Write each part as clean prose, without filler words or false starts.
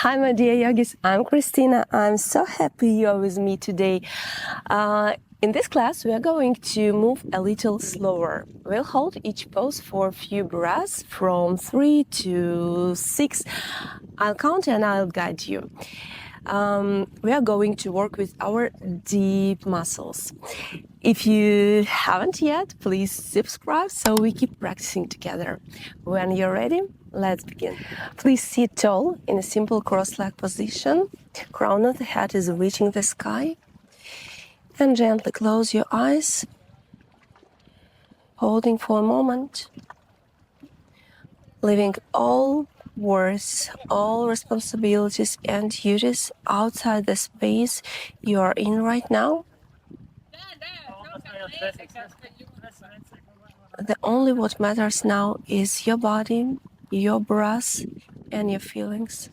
Hi, my dear yogis. I'm Christina. I'm so happy you're with me today. In this class, we are going to move a little slower. We'll hold each pose for a few breaths from 3 to 6. I'll count and I'll guide you. We are going to work with our deep muscles. If you haven't yet, please subscribe so we keep practicing together. When you're ready, let's begin. Please sit tall in a simple cross-leg position. Crown of the head is reaching the sky. And gently close your eyes, holding for a moment, leaving all worries, all responsibilities and duties outside the space you are in right now. The only what matters now is your body, your breath, and your feelings.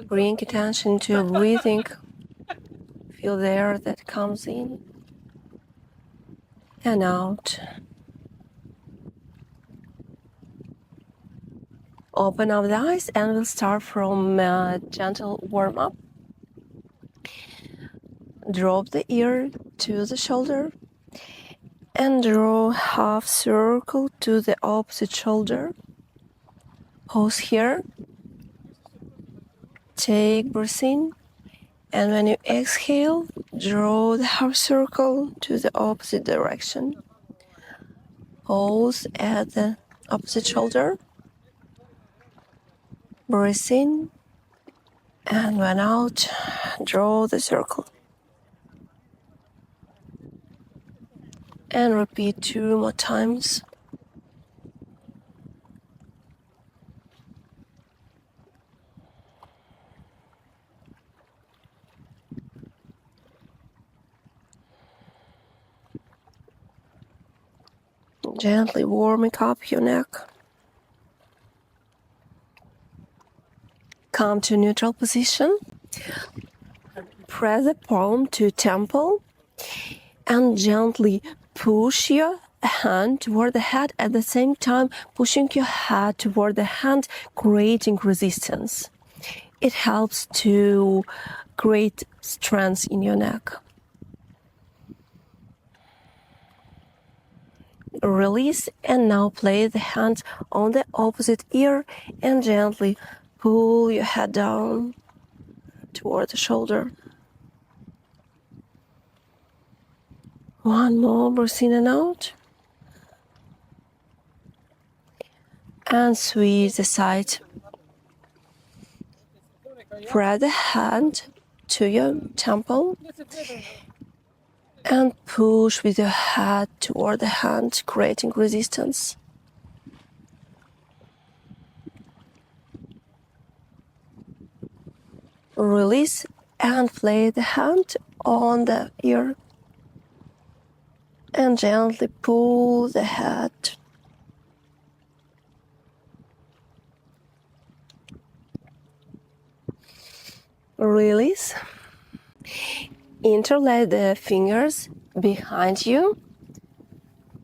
Bring attention to your breathing. Feel the air that comes in and out. Open up the eyes and we'll start from a gentle warm-up. Drop the ear to the shoulder and draw half circle to the opposite shoulder. Pause here. Take breath in, and when you exhale, draw the half circle to the opposite direction. Pause at the opposite shoulder. Breathe in, and when out, draw the circle. And repeat 2 more times. Gently warming up your neck. Come to neutral position. Press the palm to temple and gently push your hand toward the head, at the same time pushing your head toward the hand, creating resistance. It helps to create strength in your neck. Release, and now place the hand on the opposite ear and gently pull your head down toward the shoulder. One more, breath in and out. And switch the side. Press the hand to your temple and push with your head toward the hand, creating resistance. Release and place the hand on the ear and gently pull the head. Release. Interlace the fingers behind you.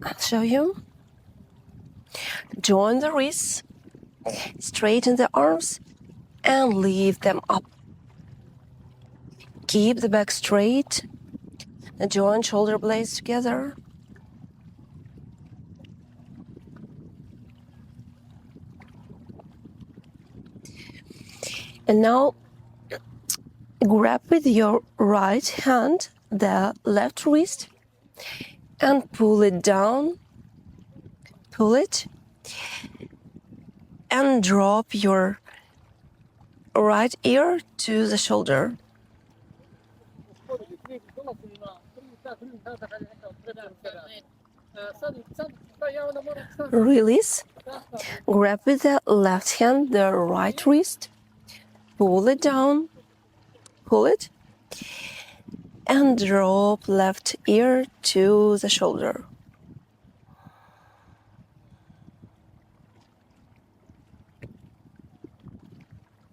I'll show you. Join the wrists, straighten the arms, and lift them up. Keep the back straight. Join shoulder blades together. And now grab with your right hand the left wrist and pull it down. Pull it and drop your right ear to the shoulder. Release. Grab with the left hand the right wrist. Pull it down. Pull it. And drop left ear to the shoulder.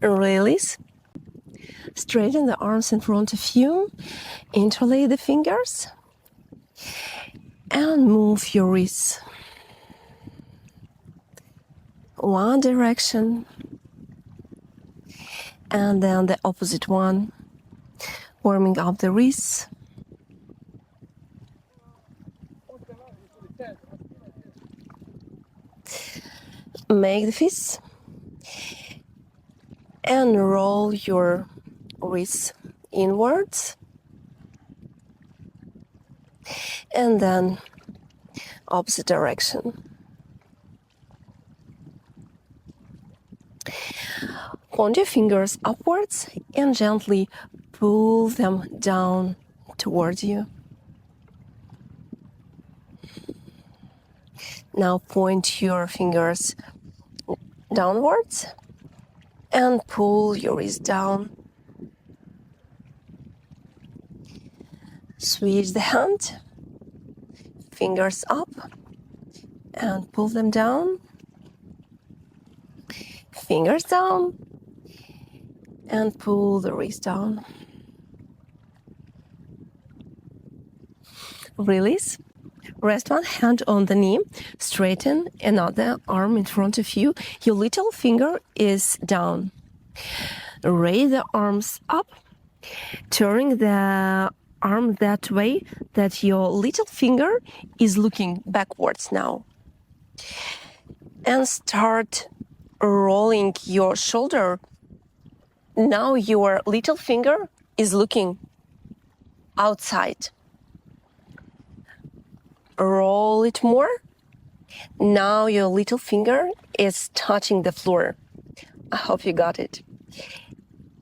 Release. Straighten the arms in front of you. Interlace the fingers. And move your wrists. one direction and then the opposite one, warming up the wrists. Make the fists and roll your wrists inwards, and then opposite direction. Point your fingers upwards and gently pull them down towards you. Now point your fingers downwards and pull your wrist down. Switch the hand, fingers up and pull them down. Fingers down and pull the wrist down. Release. Rest one hand on the knee, straighten another arm in front of you. Your little finger is down. Raise the arms up, turning the arm that way that your little finger is looking backwards now. And start rolling your shoulder. Now your little finger is looking outside. Roll it more. Now your little finger is touching the floor. I hope you got it.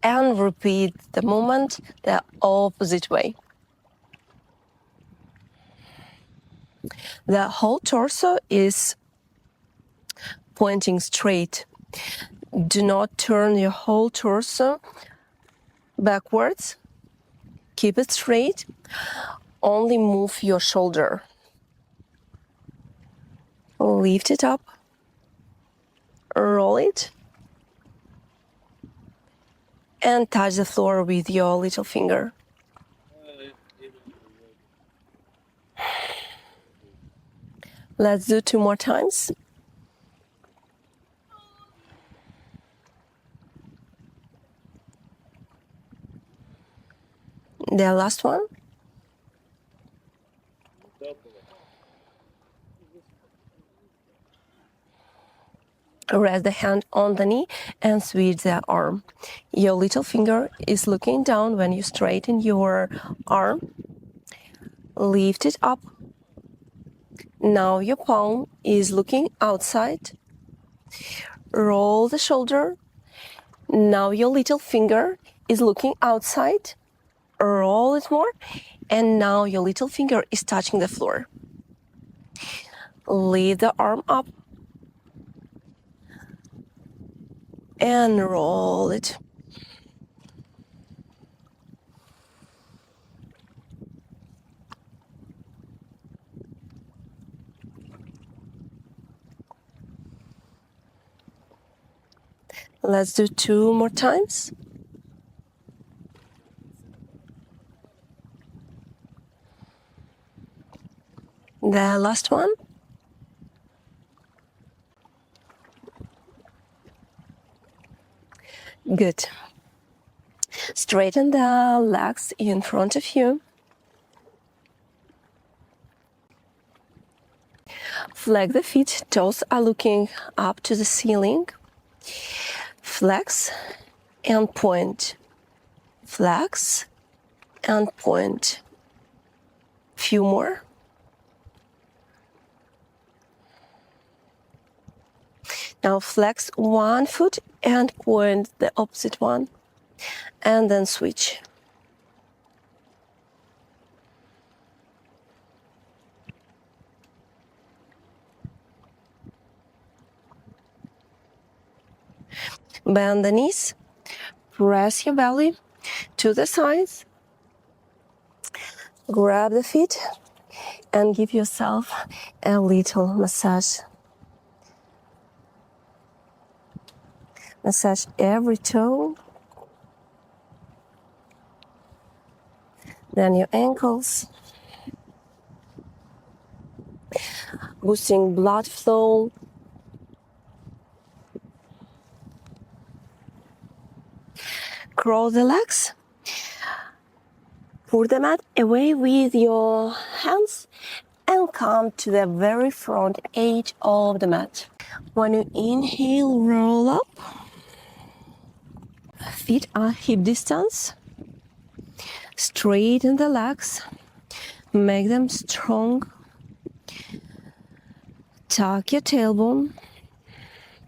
And repeat the movement the opposite way. The whole torso is pointing straight. Do not turn your whole torso backwards. Keep it straight. Only move your shoulder. Lift it up. Roll it. And touch the floor with your little finger. Let's do 2 more times. The last one. Rest the hand on the knee and switch the arm. Your little finger is looking down when you straighten your arm. Lift it up. Now your palm is looking outside. Roll the shoulder. Now your little finger is looking outside. Roll it more. And now your little finger is touching the floor. Lift the arm up. And roll it. Let's do 2 more times. The last one. Good. Straighten the legs in front of you. Flex the feet, toes are looking up to the ceiling. Flex and point. Flex and point. Few more. Now flex one foot and point the opposite one. And then switch. Bend the knees. Press your belly to the sides. Grab the feet and give yourself a little massage. Massage every toe. Then your ankles. Boosting blood flow. Cross the legs. Pull the mat away with your hands and come to the very front edge of the mat. When you inhale, roll up. Feet are hip distance. Straighten the legs. Make them strong. Tuck your tailbone.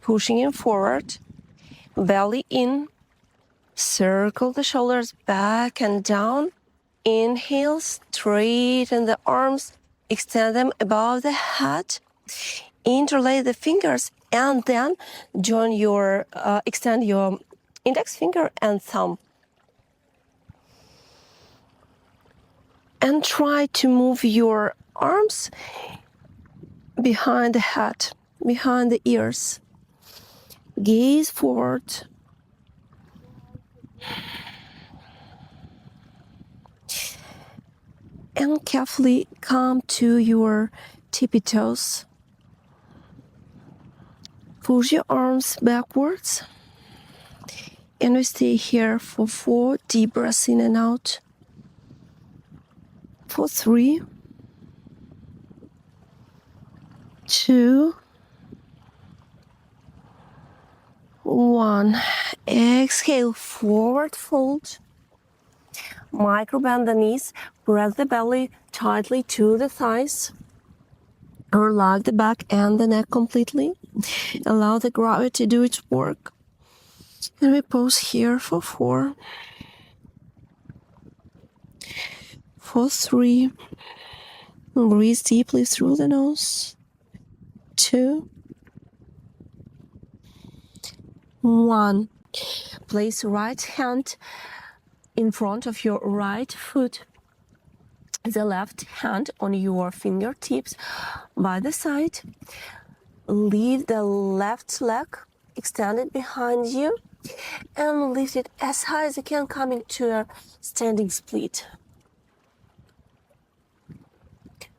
Pushing it forward. Belly in. Circle the shoulders back and down. Inhale, straighten the arms, extend them above the head, interlace the fingers, and then extend your index finger and thumb. And try to move your arms behind the head, behind the ears. Gaze forward. And carefully come to your tippy toes. Push your arms backwards. And we stay here for 4 deep breaths in and out. For 3, 2, 1. Exhale, forward fold. Micro bend the knees. Press the belly tightly to the thighs. Relax the back and the neck completely. Allow the gravity to do its work. And we pause here for 4. For 3. Breathe deeply through the nose. 2, 1. Place right hand in front of your right foot. The left hand on your fingertips by the side. Leave the left leg extended behind you and lift it as high as you can, coming to a standing split.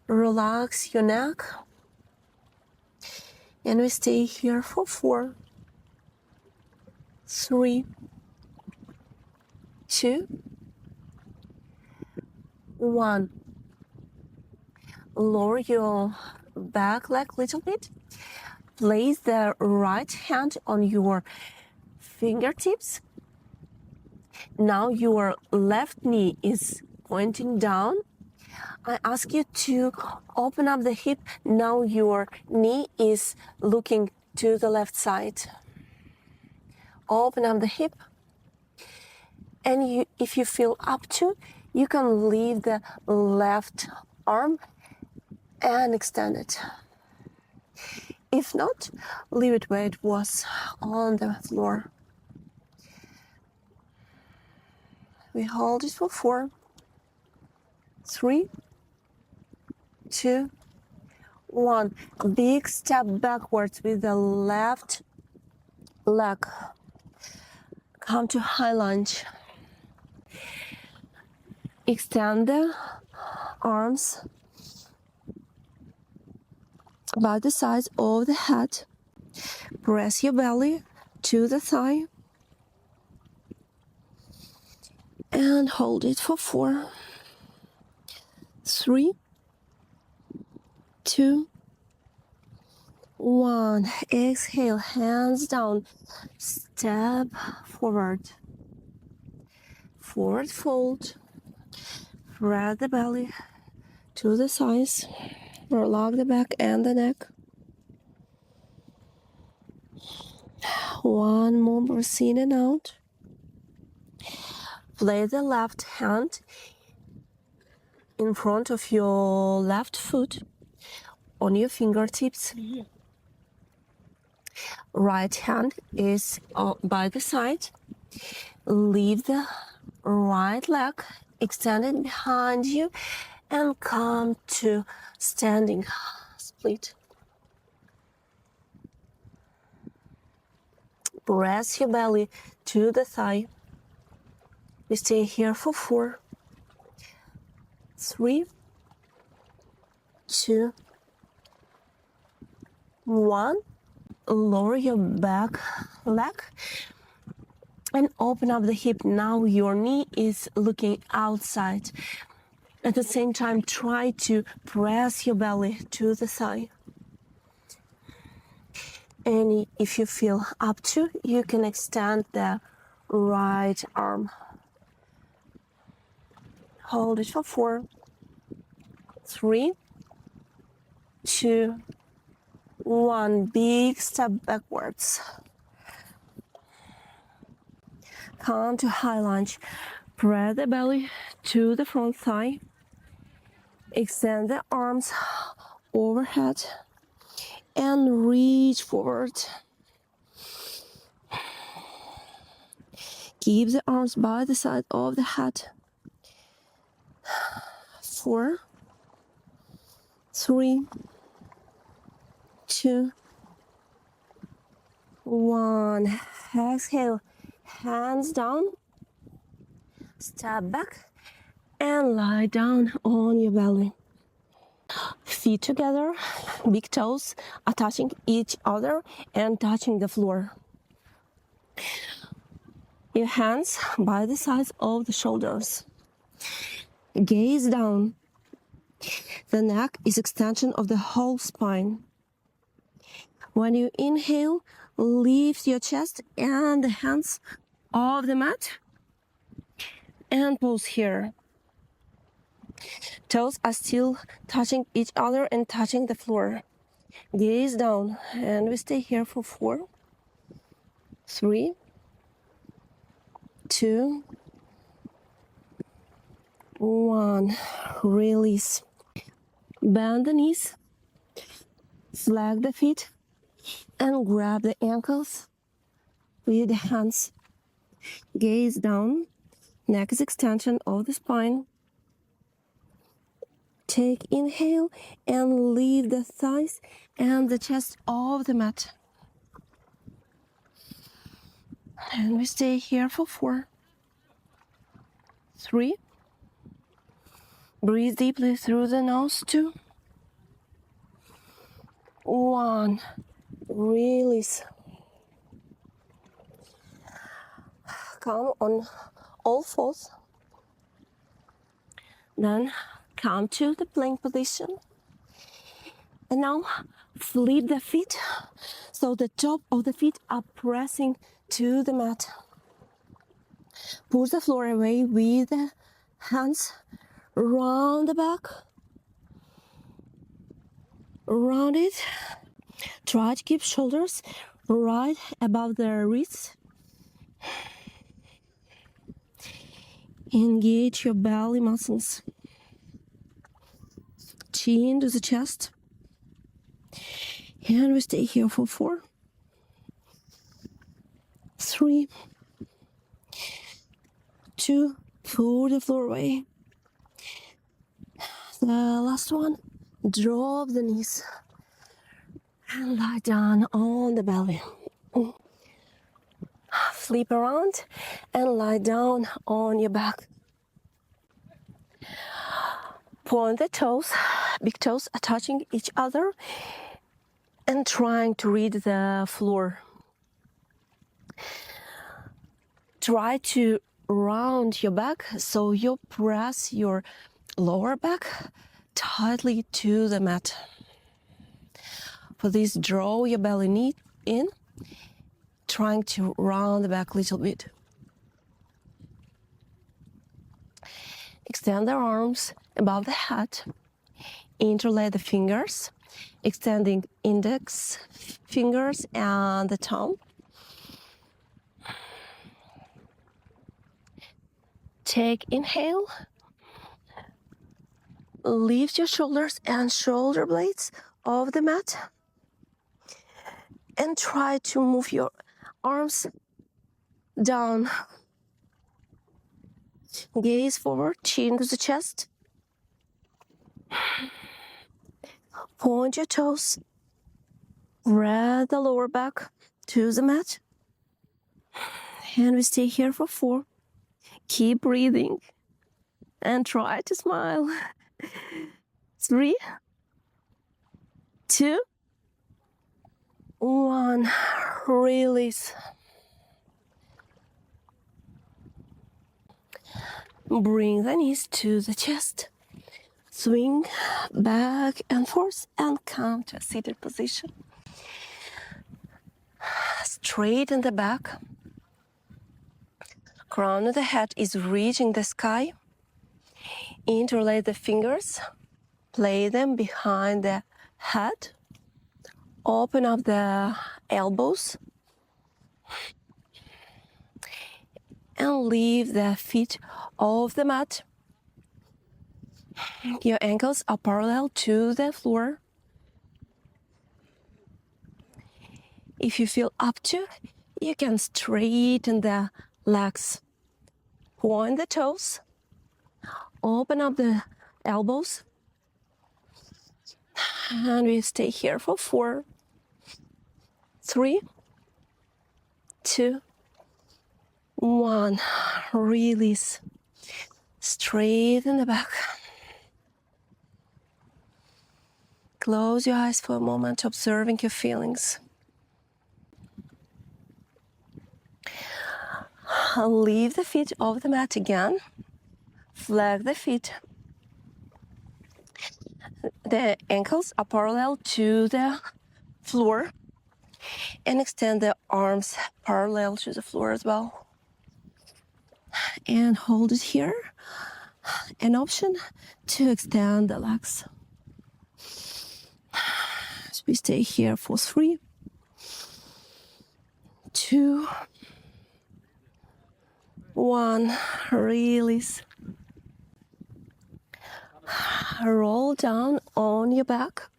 Relax your neck. And we stay here for 4, 3, 2, 1. Lower your back leg a little bit. Place the right hand on your fingertips. Now your left knee is pointing down. I ask you to open up the hip. Now your knee is looking to the left side. Open up the hip. And if you feel up to, you can leave the left arm and extend it. If not, leave it where it was on the floor. We hold it for 4, 3, 2, 1. Big step backwards with the left leg. Come to high lunge. Extend the arms by the sides of the head. Press your belly to the thigh. And hold it for 4, 3, 2, 1. Exhale, hands down. Step forward. Forward fold. Press the belly to the sides. Relax the back and the neck. 1 more breath in and out. Place the left hand in front of your left foot on your fingertips. Right hand is by the side. Leave the right leg extended behind you and come to standing split. Press your belly to the thigh. We stay here for 4, 3, 2, 1. Lower your back leg. And open up the hip. Now your knee is looking outside. At the same time, try to press your belly to the thigh. And if you feel up to, you can extend the right arm. Hold it for 4, 3, 2, 1. Big step backwards. Come to high lunge. Press the belly to the front thigh. Extend the arms overhead and reach forward. Keep the arms by the side of the head. 4, 3, 2, 1. Exhale, hands down. Step back and lie down on your belly. Feet together, big toes are touching each other and touching the floor. Your hands by the sides of the shoulders. Gaze down. The neck is extension of the whole spine. When you inhale, lift your chest and the hands off the mat and pause here. Toes are still touching each other and touching the floor. Gaze down and we stay here for 4, 3, 2, 1. Release. Bend the knees, flag the feet, and grab the ankles with the hands. Gaze down. Neck is extension of the spine. Take inhale and leave the thighs and the chest off the mat. And we stay here for 4, 3. Breathe deeply through the nose. 2, 1. Release. Come on all fours. Then come to the plank position. And now flip the feet so the top of the feet are pressing to the mat. Push the floor away with the hands. Round the back. Round it. Try to keep shoulders right above the wrists. Engage your belly muscles. Chin to the chest. And we stay here for 4, 3, 2. Pull the floor away. The last one. Drop the knees. And lie down on the belly. Flip around and lie down on your back. Point the toes. Big toes are touching each other and trying to read the floor. Try to round your back so you press your lower back tightly to the mat. For this, draw your belly knee in, trying to round the back a little bit. Extend the arms above the head. Interlay the fingers, extending index fingers and the thumb. Take inhale. Lift your shoulders and shoulder blades off the mat. And try to move your arms down. Gaze forward, chin to the chest. Point your toes. Press the lower back to the mat. And we stay here for 4. Keep breathing. And try to smile. 3, 2, 1. Release. Bring the knees to the chest. Swing back and forth and come to a seated position. Straighten the back. Crown of the head is reaching the sky. Interlace the fingers. Play them behind the head. Open up the elbows. And leave the feet off the mat. Your ankles are parallel to the floor. If you feel up to, you can straighten the legs. Point the toes. Open up the elbows. And we stay here for 4, 3, 2, 1. Release. Straighten the back. Close your eyes for a moment, observing your feelings. Leave the feet off the mat again. Flag the feet. The ankles are parallel to the floor. And extend the arms parallel to the floor as well. And hold it here. An option to extend the legs. So we stay here for 3, 2, 1. Release. Roll down on your back.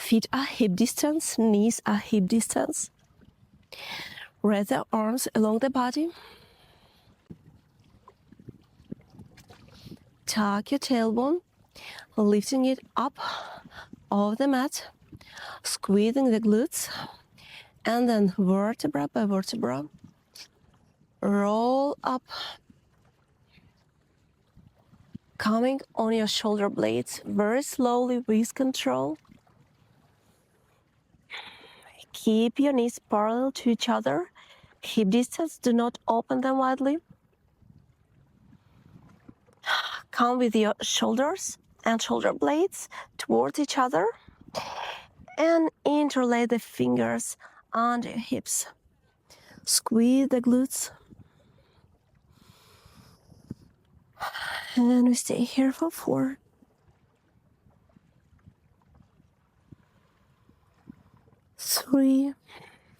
Feet are hip distance, knees are hip distance. Raise the arms along the body. Tuck your tailbone, lifting it up off the mat, squeezing the glutes, and then vertebra by vertebra. Roll up, coming on your shoulder blades very slowly with control. Keep your knees parallel to each other. Hip distance, do not open them widely. Come with your shoulders and shoulder blades towards each other. And interlace the fingers under your hips. Squeeze the glutes. And we stay here for 4, 3,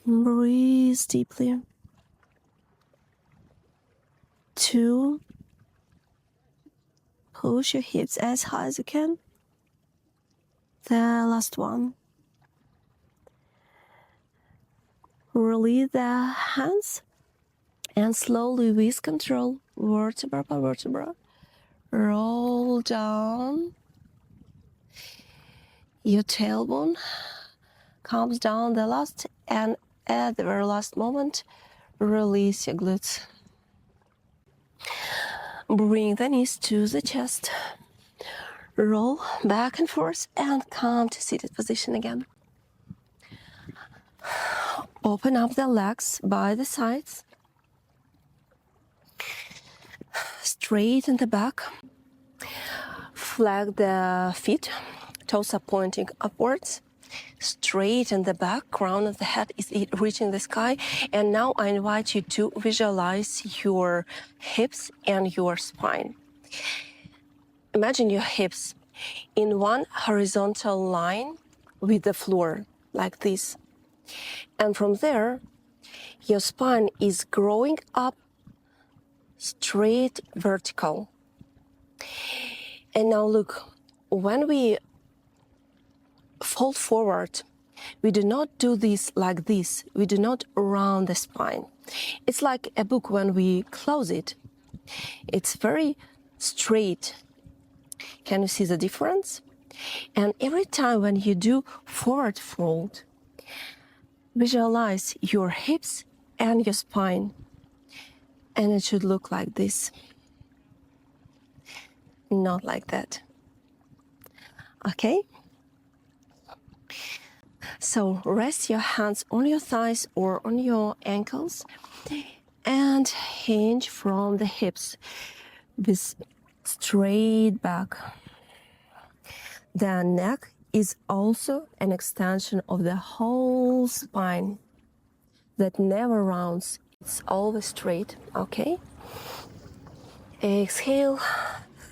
breathe deeply. 2, push your hips as high as you can. The last one. Release the hands and slowly with control, vertebra by vertebra, roll down. Your tailbone comes down the last, and at the very last moment, release your glutes. Bring the knees to the chest. Roll back and forth and come to seated position again. Open up the legs by the sides. Straighten the back. Flag the feet. Toes are pointing upwards. Straighten the back. Crown of the head is reaching the sky. And now I invite you to visualize your hips and your spine. Imagine your hips in one horizontal line with the floor, like this. And from there, your spine is growing up straight vertical. And now look, when we fold forward, we do not do this like this. We do not round the spine. It's like a book when we close it. It's very straight. Can you see the difference? And every time when you do forward fold, visualize your hips and your spine. And it should look like this. Not like that. Okay? So rest your hands on your thighs or on your ankles and hinge from the hips with straight back. The neck is also an extension of the whole spine that never rounds. It's always straight, okay? Exhale,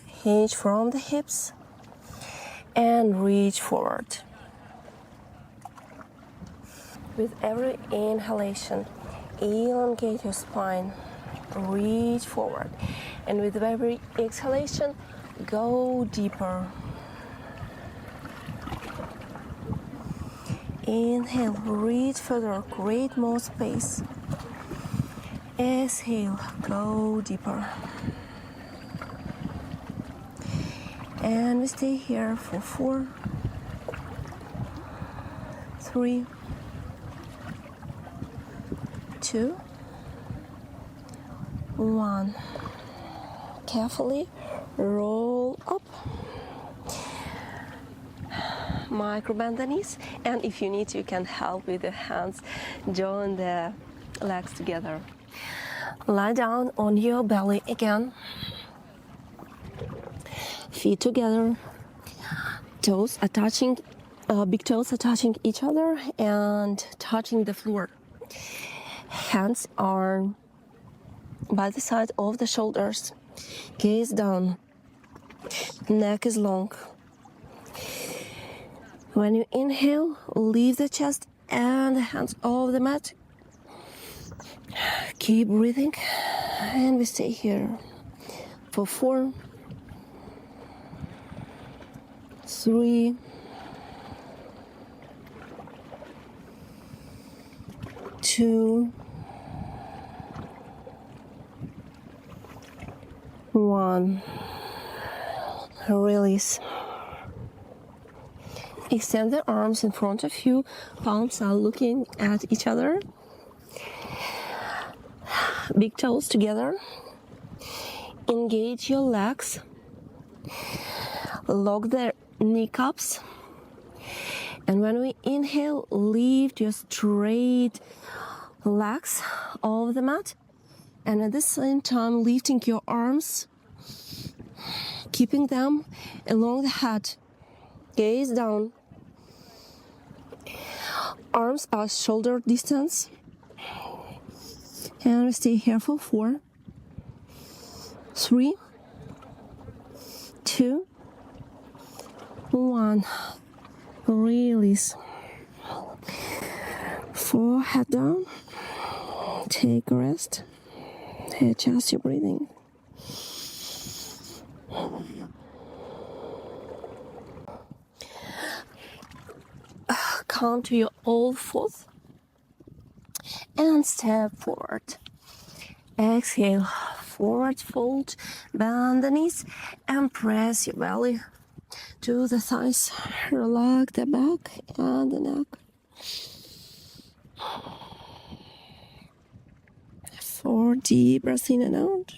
hinge from the hips and reach forward. With every inhalation, elongate your spine, reach forward. And with every exhalation, go deeper. Inhale, reach further, create more space. Exhale, go deeper. And we stay here for 4, 3, 2, 1. Carefully roll up. Micro bend the knees, and if you need to, you can help with the hands. Join the legs together. Lie down on your belly again. Feet together. Toes are touching, big toes are touching each other and touching the floor. Hands are by the side of the shoulders. Gaze down. Neck is long. When you inhale, leave the chest and the hands off the mat. Keep breathing, and we stay here for 4, 3, 2, 1. Release. Extend the arms in front of you. Palms are looking at each other. Big toes together. Engage your legs. Lock the kneecaps. And when we inhale, lift your straight legs off the mat. And at the same time, lifting your arms, keeping them along the head. Gaze down. Arms are shoulder distance. And stay here for 4, 3, 2, 1. Release. Forehead down. Take a rest. Adjust your breathing. Come to your all fours and step forward. Exhale, forward fold, bend the knees and press your belly to the thighs. Relax the back and the neck. 4 deep breaths in and out.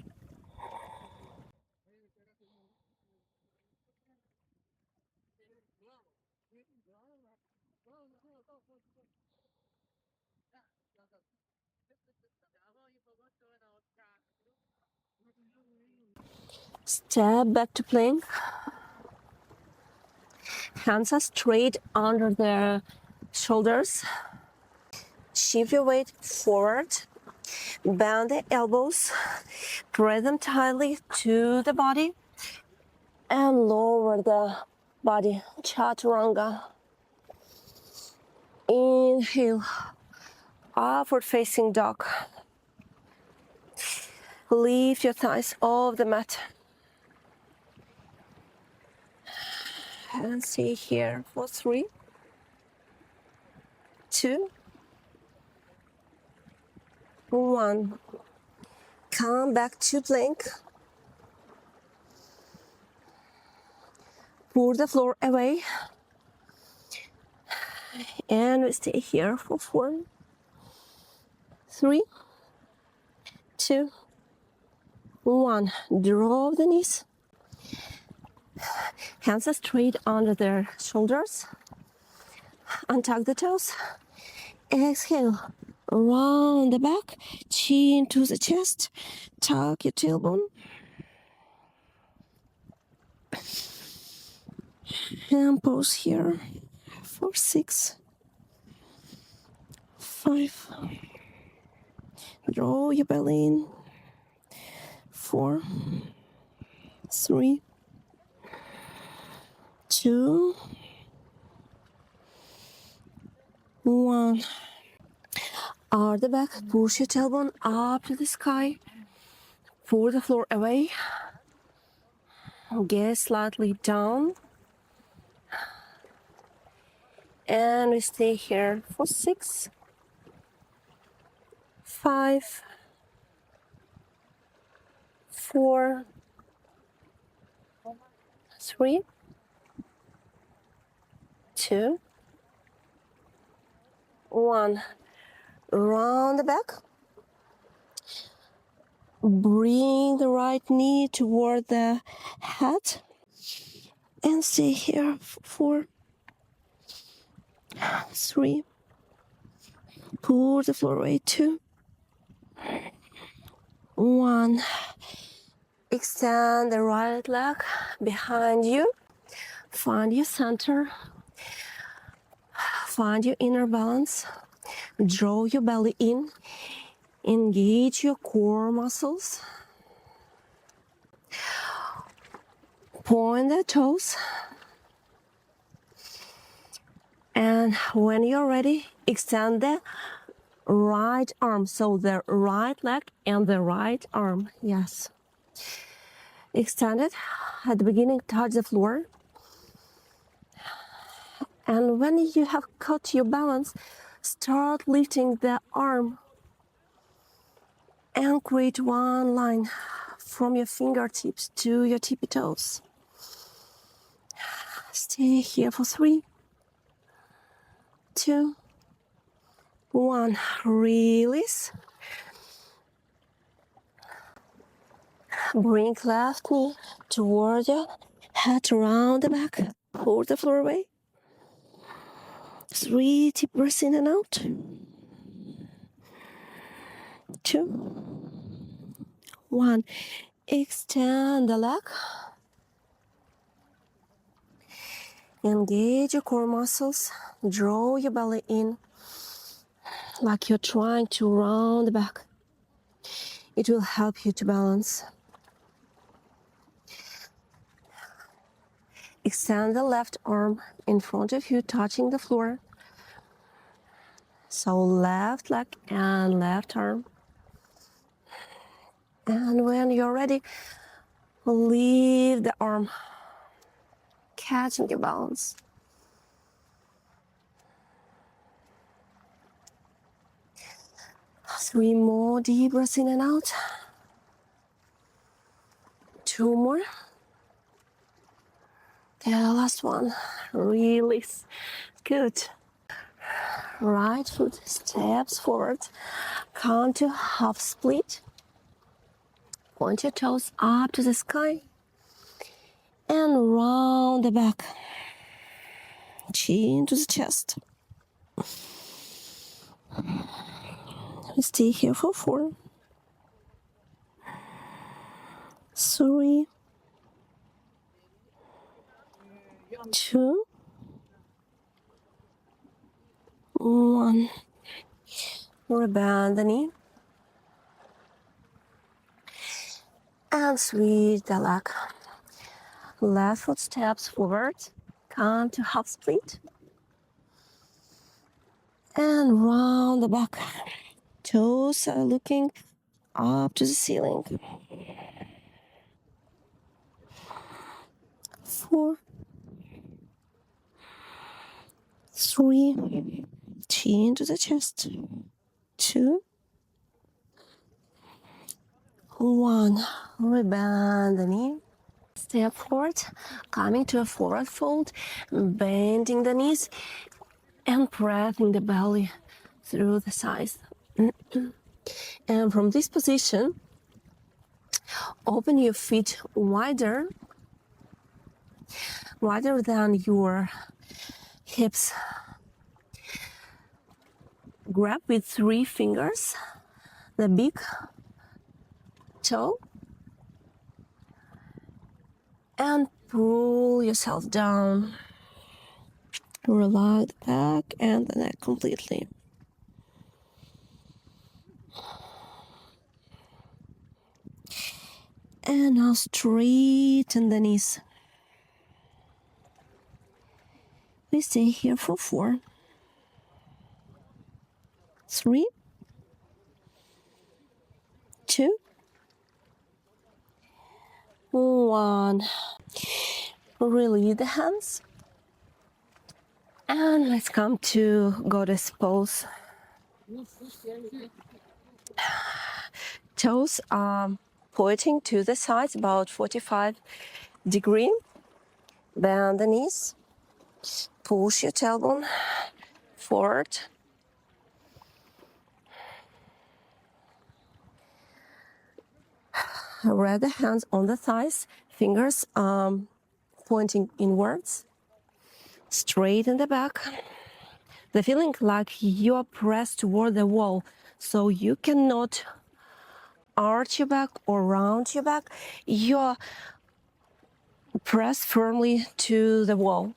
Step back to plank. Hands are straight under the shoulders. Shift your weight forward. Bend the elbows. Press them tightly to the body. And lower the body. Chaturanga. Inhale. Upward facing dog. Lift your thighs off the mat. And stay here for 3, 2, 1. Come back to plank. Pull the floor away. And we stay here for 4, 3, 2, 1. Drop the knees. Hands are straight under their shoulders. Untuck the toes. Exhale. round the back, chin to the chest, tuck your tailbone, and pause here for 6, 5, draw your belly in, 4, 3, 2, 1. Arch the back, push your tailbone up to the sky, pull the floor away, gaze slightly down, and we stay here for 6, 5, 4, 3, 2, 1. Round the back. Bring the right knee toward the head and stay here for 4, 3. Pull the floor away. 2, 1. Extend the right leg behind you. Find your center. Find your inner balance. Draw your belly in. Engage your core muscles. Point the toes. And when you're ready, extend the right arm. So the right leg and the right arm. Yes. Extend it. At the beginning, touch the floor. And when you have caught your balance, start lifting the arm and create one line from your fingertips to your tippy toes. Stay here for 3, 2, 1. Release. Bring left knee toward your head, around the back. Pull the floor away. 3 deep breaths in and out. 2, 1. Extend the leg. Engage your core muscles. Draw your belly in like you're trying to round the back. It will help you to balance. Extend the left arm in front of you, touching the floor. So left leg and left arm. And when you're ready, leave the arm, catching your balance. 3 more deep breaths in and out. 2 more. The last one. Release. Good. Right foot steps forward. Count to half split. Point your toes up to the sky. And round the back. Chin to the chest. Stay here for 4, 3, 2, 1. Rebend the knee. And switch the leg. Left foot steps forward. Come to half split. And round the back. Toes are looking up to the ceiling. 4, 3, chin to the chest. 2, 1. Rebend the knee. Step forward, coming to a forward fold, bending the knees and pressing the belly through the sides. And from this position, open your feet wider than your hips. Grab with 3 fingers the big toe and pull yourself down. Relax the back and the neck completely. And now straighten the knees. We stay here for 4, 3, 2, 1. Release the hands. And let's come to goddess pose. Toes are pointing to the sides about 45 degrees. Bend the knees. Push your tailbone forward. Rest the hands on the thighs. Fingers pointing inwards. Straighten the back. The feeling like you are pressed toward the wall, so you cannot arch your back or round your back. You are pressed firmly to the wall.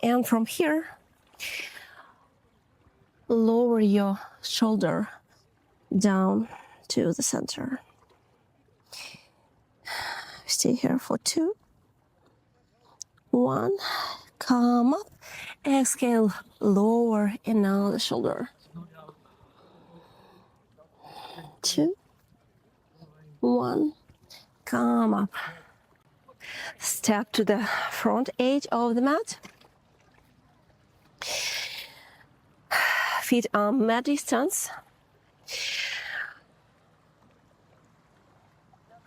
And from here, lower your shoulder down to the center. Stay here for 2, 1. Come up. Exhale, lower and now the shoulder. 2, 1. Come up. Step to the front edge of the mat. Feet are mat distance.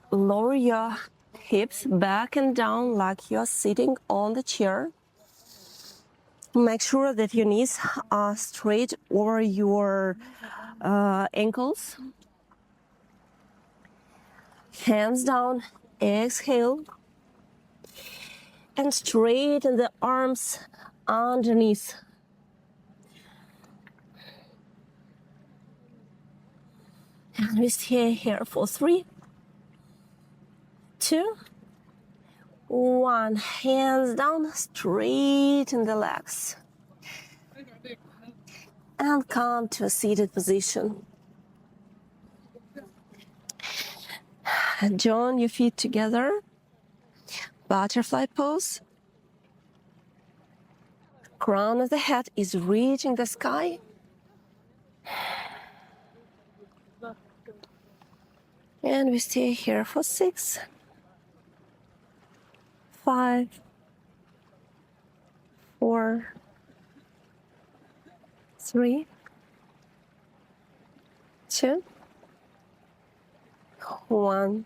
Lower your hips back and down like you're sitting on the chair. Make sure that your knees are straight over your ankles. Hands down, exhale. And straighten the arms underneath. And we stay here for 3, 2, 1. Hands down, straighten the legs. And come to a seated position. Join your feet together. Butterfly pose. Crown of the head is reaching the sky. And we stay here for 6, 5, 4, 3, 2, 1.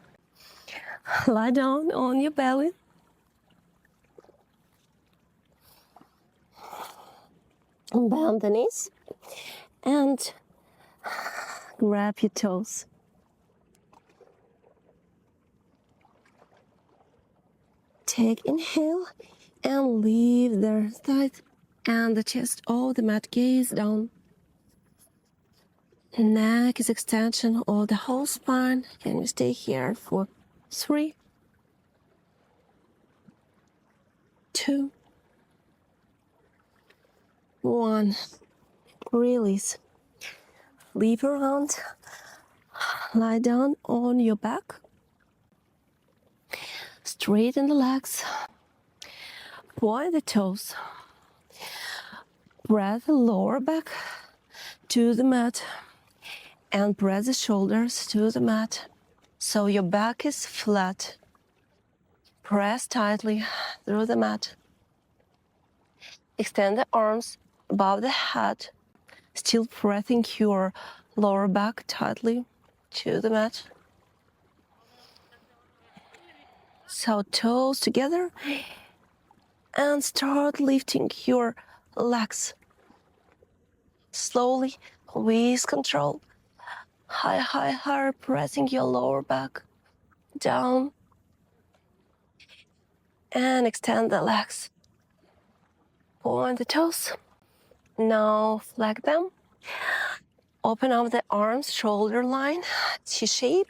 Lie down on your belly. Bend the knees and grab your toes. Take inhale and leave the thighs and the chest of the mat. Gaze down. Neck is extension of the whole spine, and we stay here for 3, 2, 1. Release. Leave around. Lie down on your back. Straighten the legs. Point the toes. Press the lower back to the mat and press the shoulders to the mat so your back is flat. Press tightly through the mat. Extend the arms above the head, still pressing your lower back tightly to the mat. So toes together and start lifting your legs. Slowly, with control. Higher, pressing your lower back down. And extend the legs. Point the toes. Now flag them. Open up the arms, shoulder line, T-shape.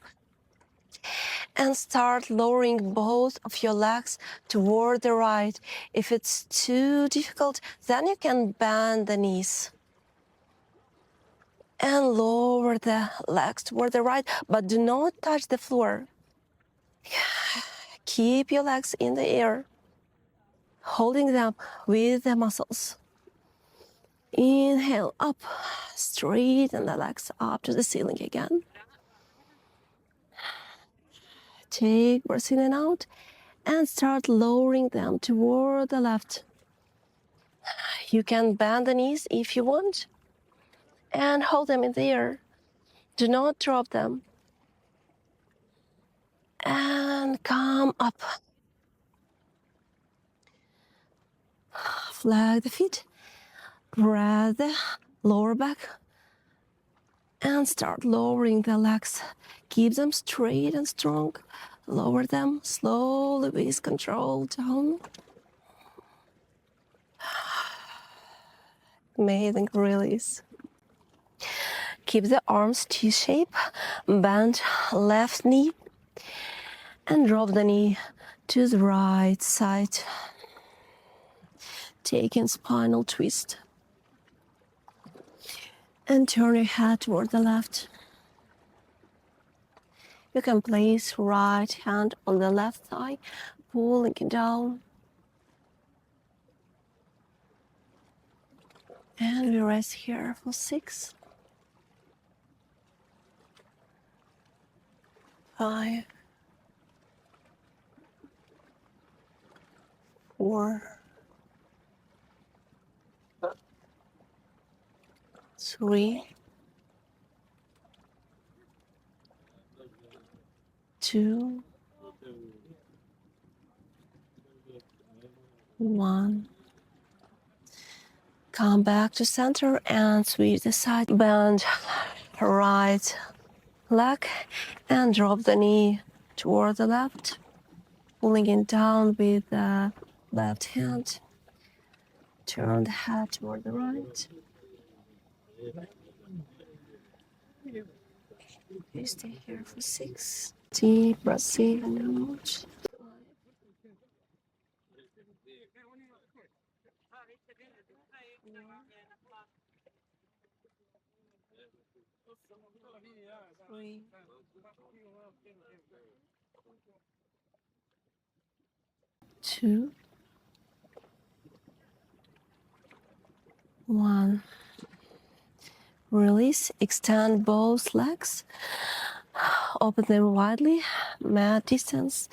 And start lowering both of your legs toward the right. If it's too difficult, then you can bend the knees. And lower the legs toward the right, but do not touch the floor. Keep your legs in the air, holding them with the muscles. Inhale up, straighten the legs up to the ceiling again. Take breath in and out, and start lowering them toward the left. You can bend the knees if you want, and hold them in the air. Do not drop them. And come up. Flag the feet, press the lower back, and start lowering the legs. Keep them straight and strong. Lower them slowly with control down. Amazing release. Keep the arms T-shape, bend left knee, and drop the knee to the right side. Taking spinal twist. And turn your head toward the left. You can place right hand on the left thigh, pulling it down. And we rest here for 6, 5, 4, 3, 2, 1. Come back to center and switch the side. Bend right leg and drop the knee toward the left, pulling it down with the left hand. Turn the head toward the right. You stay here for 6. Deep breath in and out. 3, 2, 1. Release, extend both legs, open them widely, mat distance.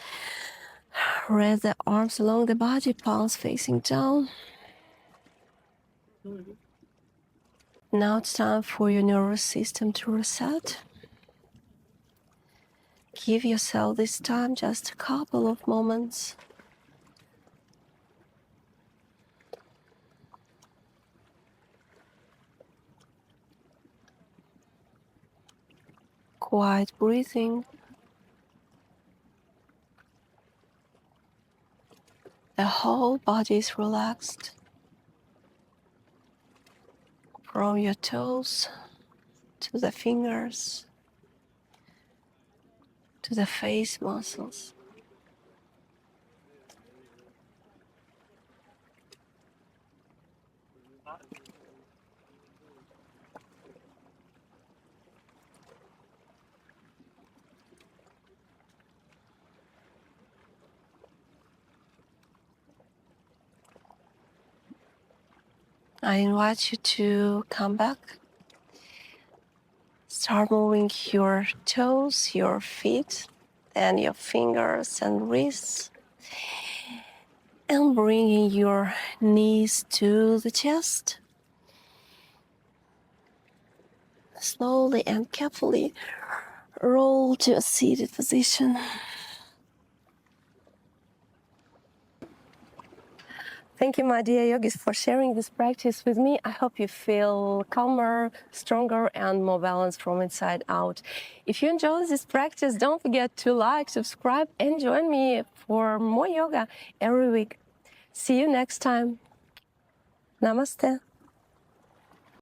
Raise the arms along the body, palms facing down. Now it's time for your nervous system to reset. Give yourself this time just a couple of moments. Quiet breathing. The whole body is relaxed. From your toes to the fingers to the face muscles. I invite you to come back. Start moving your toes, your feet, and your fingers and wrists. And bringing your knees to the chest. Slowly and carefully roll to a seated position. Thank you, my dear yogis, for sharing this practice with me. I hope you feel calmer, stronger, and more balanced from inside out. If you enjoyed this practice, don't forget to like, subscribe, and join me for more yoga every week. See you next time. Namaste.